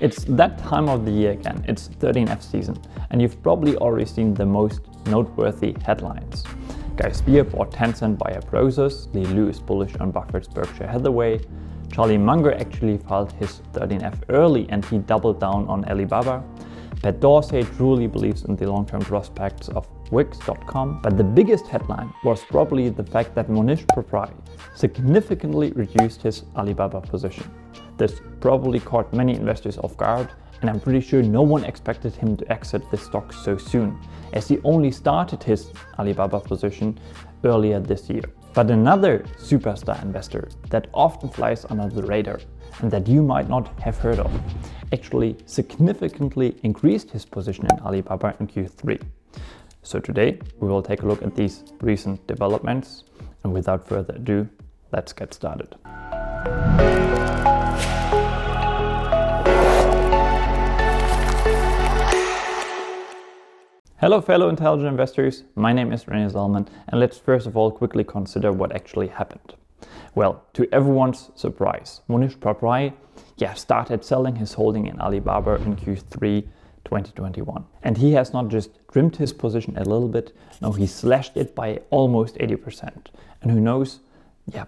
It's that time of the year again, it's 13F season, and you've probably already seen the most noteworthy headlines. Spier bought Tencent via Prosus, Lee Lu is bullish on Buffett's Berkshire Hathaway, Charlie Munger actually filed his 13F early and he doubled down on Alibaba, Dorsey truly believes in the long-term prospects of Wix.com, but the biggest headline was probably the fact that Mohnish Pabrai significantly reduced his Alibaba position. This probably caught many investors off guard, and I'm pretty sure no one expected him to exit the stock so soon, as he only started his Alibaba position earlier this year. But another superstar investor that often flies under the radar and that you might not have heard of actually significantly increased his position in Alibaba in Q3. So today we will take a look at these recent developments, and without further ado, let's get started. Hello fellow intelligent investors, my name is René Salman, and let's first of all quickly consider what actually happened. Well, to everyone's surprise, Mohnish Pabrai started selling his holding in Alibaba in Q3 2021. And he has not just trimmed his position a little bit, no, he slashed it by almost 80%. And who knows,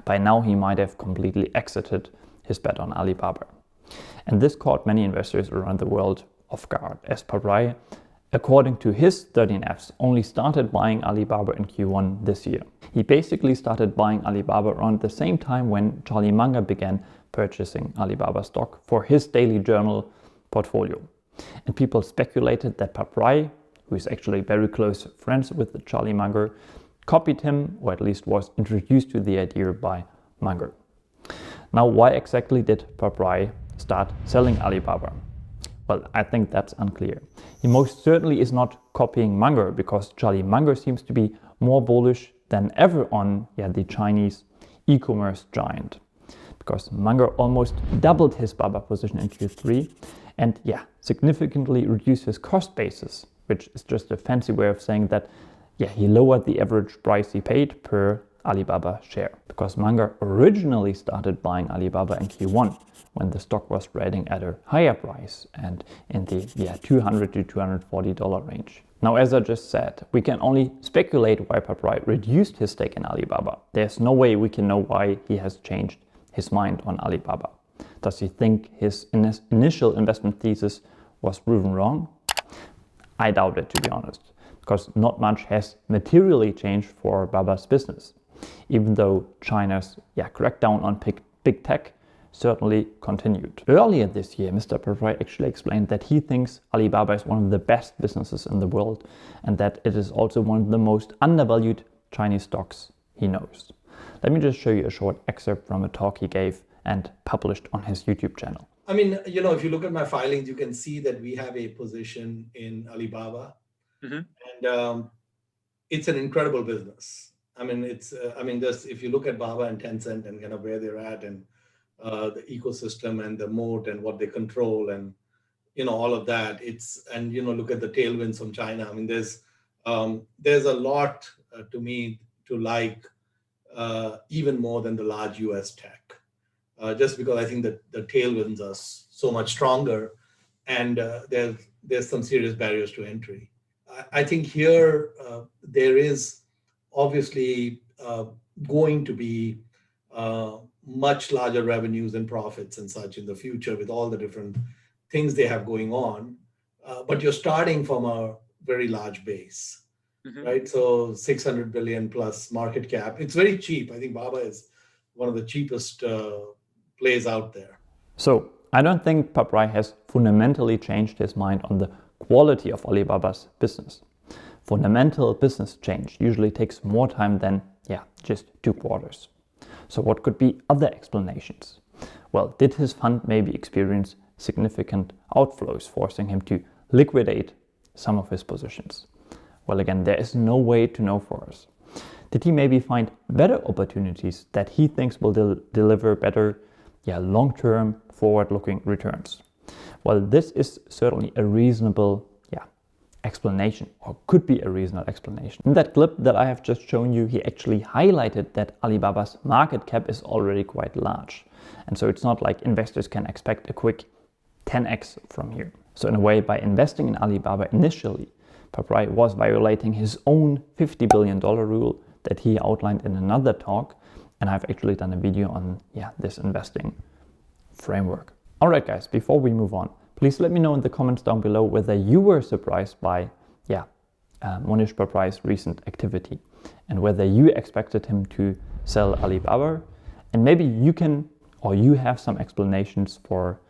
by now he might have completely exited his bet on Alibaba. And this caught many investors around the world off guard, as Pabrai, according to his 13Fs, only started buying Alibaba in Q1 this year. He basically started buying Alibaba around the same time when Charlie Munger began purchasing Alibaba stock for his daily journal portfolio. And people speculated that Pabrai, who is actually very close friends with Charlie Munger, copied him, or at least was introduced to the idea by Munger. Now, why exactly did Pabrai start selling Alibaba? Well, I think that's unclear. He most certainly is not copying Munger, because Charlie Munger seems to be more bullish than ever on the Chinese e-commerce giant. Because Munger almost doubled his Baba position in Q3 and significantly reduced his cost basis, which is just a fancy way of saying that he lowered the average price he paid per Alibaba share. Because Munger originally started buying Alibaba in Q1 when the stock was trading at a higher price and in the $200 to $240 range. Now, as I just said, we can only speculate why Pabrai reduced his stake in Alibaba. There's no way we can know why he has changed his mind on Alibaba. Does he think his initial investment thesis was proven wrong? I doubt it, to be honest, because not much has materially changed for Baba's business, even though China's crackdown on big tech certainly continued. Earlier this year, Mr. Pabrai actually explained that he thinks Alibaba is one of the best businesses in the world and that it is also one of the most undervalued Chinese stocks he knows. Let me just show you a short excerpt from a talk he gave and published on his YouTube channel. I mean, if you look at my filings, you can see that we have a position in Alibaba, and it's an incredible business. I mean, if you look at Baba and Tencent and kind of where they're at and the ecosystem and the moat and what they control and all of that, look at the tailwinds from China. I mean, there's a lot to me to like even more than the large US tech, just because I think that the tailwinds are so much stronger, and there's some serious barriers to entry. I think here there is obviously going to be much larger revenues and profits and such in the future with all the different things they have going on. But you're starting from a very large base, right? So 600 billion plus market cap. It's very cheap. I think Baba is one of the cheapest plays out there. So I don't think Pabrai has fundamentally changed his mind on the quality of Alibaba's business. Fundamental business change usually takes more time than just 2 quarters. So what could be other explanations? Well, did his fund maybe experience significant outflows, forcing him to liquidate some of his positions? Well, again, there is no way to know for us. Did he maybe find better opportunities that he thinks will deliver better, long-term, forward-looking returns? Well, this is certainly a reasonable explanation, or could be a reasonable explanation. In that clip that I have just shown you, he actually highlighted that Alibaba's market cap is already quite large. And so it's not like investors can expect a quick 10x from here. So in a way, by investing in Alibaba initially, Pabrai was violating his own $50 billion rule that he outlined in another talk. And I've actually done a video on this investing framework. All right, guys, before we move on, please let me know in the comments down below whether you were surprised by Mohnish Pabrai's recent activity and whether you expected him to sell Alibaba. And maybe you can, or you have some explanations for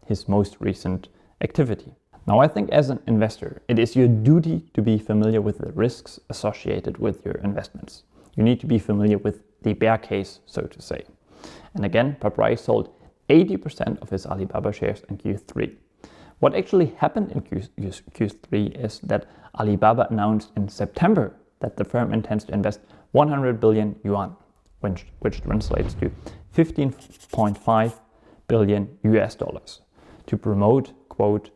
his most recent activity. Now, I think as an investor, it is your duty to be familiar with the risks associated with your investments. You need to be familiar with the bear case, so to say. And again, Pabrai sold 80% of his Alibaba shares in Q3. What actually happened in Q3 is that Alibaba announced in September that the firm intends to invest 100 billion yuan, which translates to 15.5 billion US dollars, to promote, quote,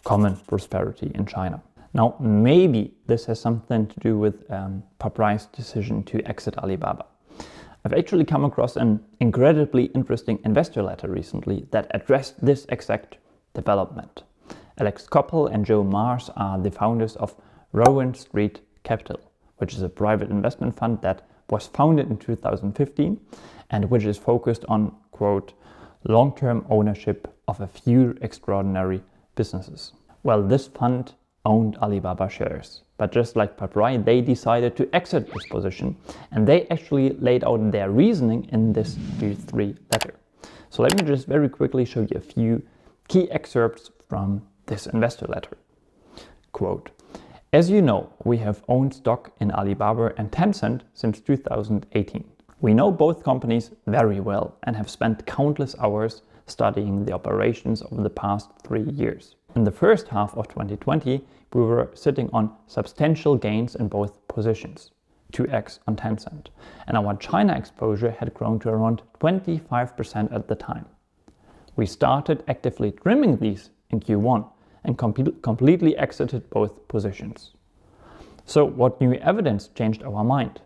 common prosperity in China. Now, maybe this has something to do with Pabrai's decision to exit Alibaba. I've actually come across an incredibly interesting investor letter recently that addressed this exact development. Alex Koppel and Joe Mars are the founders of Rowan Street Capital, which is a private investment fund that was founded in 2015 and which is focused on, quote, long-term ownership of a few extraordinary businesses. Well, this fund owned Alibaba shares, but just like Pabrai, they decided to exit this position, and they actually laid out their reasoning in this Q3 letter. So let me just very quickly show you a few key excerpts from this investor letter. Quote, as you know, we have owned stock in Alibaba and Tencent since 2018. We know both companies very well and have spent countless hours studying the operations over the past 3 years. In the first half of 2020, we were sitting on substantial gains in both positions, 2x on Tencent, and our China exposure had grown to around 25% at the time. We started actively trimming these in Q1 and completely exited both positions. So what new evidence changed our mind?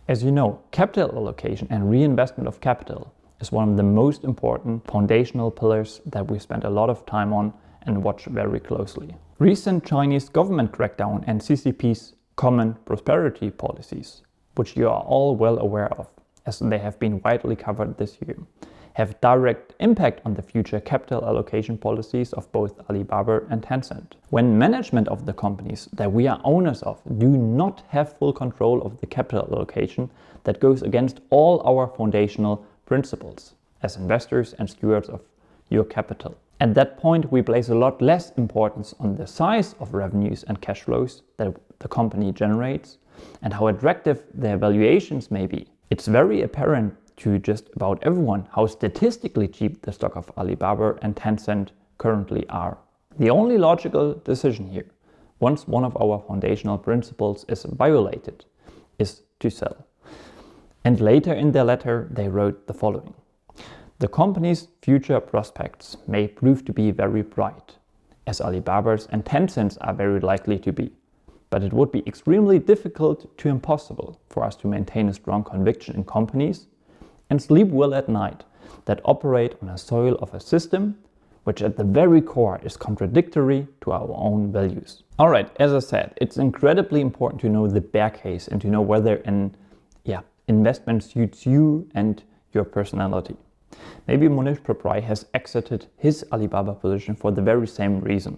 As you know, capital allocation and reinvestment of capital is one of the most important foundational pillars that we spend a lot of time on and watch very closely. Recent Chinese government crackdown and CCP's common prosperity policies, which you are all well aware of, as they have been widely covered this year, have direct impact on the future capital allocation policies of both Alibaba and Tencent. When management of the companies that we are owners of do not have full control of the capital allocation, that goes against all our foundational principles as investors and stewards of your capital. At that point, we place a lot less importance on the size of revenues and cash flows that the company generates and how attractive their valuations may be. It's very apparent to just about everyone how statistically cheap the stock of Alibaba and Tencent currently are. The only logical decision here, once one of our foundational principles is violated, is to sell. And later in their letter, they wrote the following. The company's future prospects may prove to be very bright, as Alibaba's and Tencent's are very likely to be. But it would be extremely difficult to impossible for us to maintain a strong conviction in companies and sleep well at night that operate on a soil of a system which at the very core is contradictory to our own values. All right, as I said, it's incredibly important to know the bear case and to know whether an investment suits you and your personality. Maybe Mohnish Pabrai has exited his Alibaba position for the very same reason.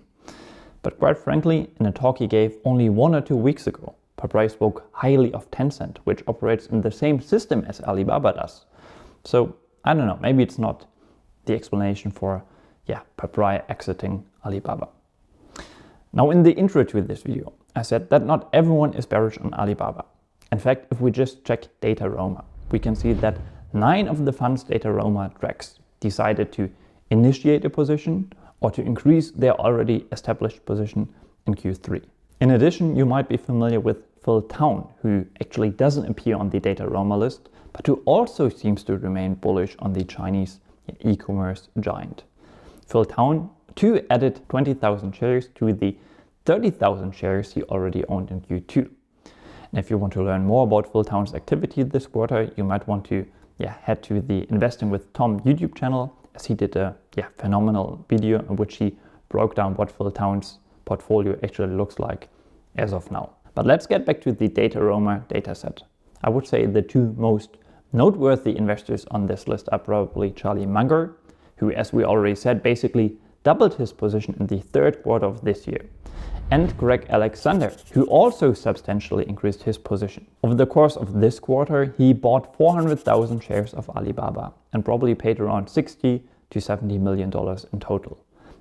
But quite frankly, in a talk he gave only 1 or 2 weeks ago, Pabrai spoke highly of Tencent, which operates in the same system as Alibaba does. So, I don't know, maybe it's not the explanation for Pabrai exiting Alibaba. Now, in the intro to this video, I said that not everyone is bearish on Alibaba. In fact, if we just check Data Roma, we can see that 9 of the fund's Data Roma tracks decided to initiate a position or to increase their already established position in Q3. In addition, you might be familiar with Phil Town, who actually doesn't appear on the Data Roma list, but who also seems to remain bullish on the Chinese e-commerce giant. Phil Town too added 20,000 shares to the 30,000 shares he already owned in Q2. And if you want to learn more about Phil Town's activity this quarter, you might want to head to the Investing with Tom YouTube channel, as he did a phenomenal video in which he broke down what Phil Town's portfolio actually looks like as of now. But let's get back to the data Roma dataset. I would say the two most noteworthy investors on this list are probably Charlie Munger, who, as we already said, basically doubled his position in the third quarter of this year, and Greg Alexander, who also substantially increased his position. Over the course of this quarter, he bought 400,000 shares of Alibaba and probably paid around $60 to $70 million in total,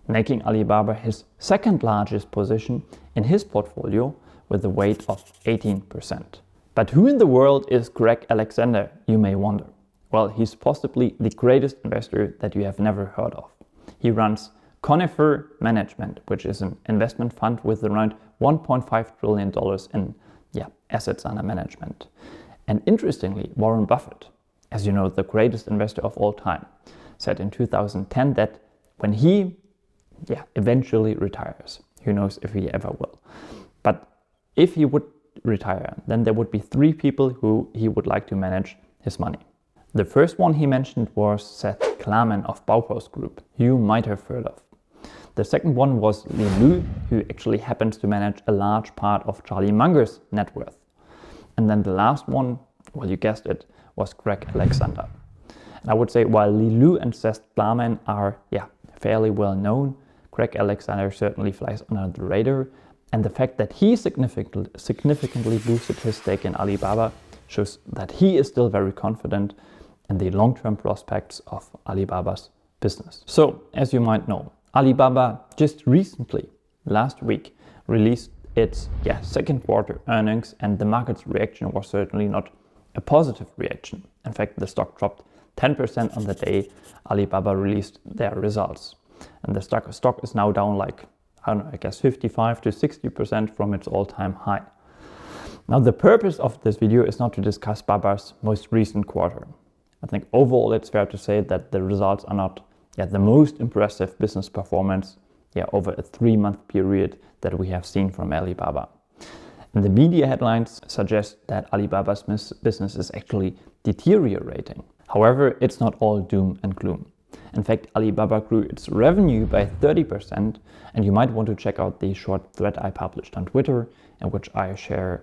making Alibaba his second largest position in his portfolio with a weight of 18%. But who in the world is Greg Alexander, you may wonder? Well, he's possibly the greatest investor that you have never heard of. He runs Conifer Management, which is an investment fund with around $1.5 trillion in assets under management. And interestingly, Warren Buffett, as you know, the greatest investor of all time, said in 2010 that when he eventually retires, who knows if he ever will, but if he would retire, then there would be three people who he would like to manage his money. The first one he mentioned was Seth Klarman of Bauhaus Group, you might have heard of. The second one was Li Lu, who actually happens to manage a large part of Charlie Munger's net worth. And then the last one, well, you guessed it, was Greg Alexander. And I would say while Li Lu and Seth Klarman are fairly well known, Greg Alexander certainly flies under the radar. And the fact that he significantly boosted his stake in Alibaba shows that he is still very confident in the long-term prospects of Alibaba's business. So, as you might know, Alibaba just recently, last week, released its second quarter earnings, and the market's reaction was certainly not a positive reaction. In fact, the stock dropped 10% on the day Alibaba released their results. And the stock is now down like, I don't know, I guess 55 to 60% from its all-time high. Now, the purpose of this video is not to discuss Baba's most recent quarter. I think overall it's fair to say that the results are not the most impressive business performance over a 3-month period that we have seen from Alibaba. And the media headlines suggest that Alibaba's business is actually deteriorating. However, it's not all doom and gloom. In fact, Alibaba grew its revenue by 30%, and you might want to check out the short thread I published on Twitter, in which I shared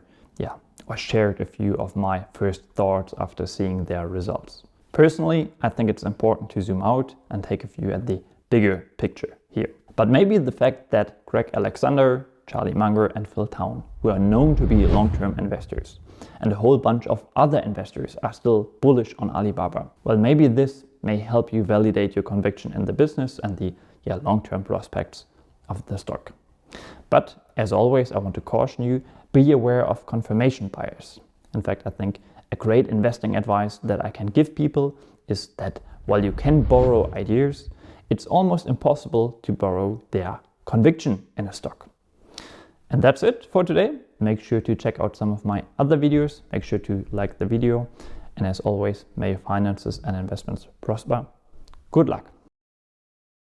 a few of my first thoughts after seeing their results. Personally, I think it's important to zoom out and take a view at the bigger picture here. But maybe the fact that Greg Alexander, Charlie Munger and Phil Town, who are known to be long-term investors, and a whole bunch of other investors are still bullish on Alibaba, well, maybe this may help you validate your conviction in the business and the long-term prospects of the stock. But as always, I want to caution you, be aware of confirmation bias. In fact, I think a great investing advice that I can give people is that while you can borrow ideas, it's almost impossible to borrow their conviction in a stock. And that's it for today. Make sure to check out some of my other videos. Make sure to like the video. And as always, may your finances and investments prosper. Good luck.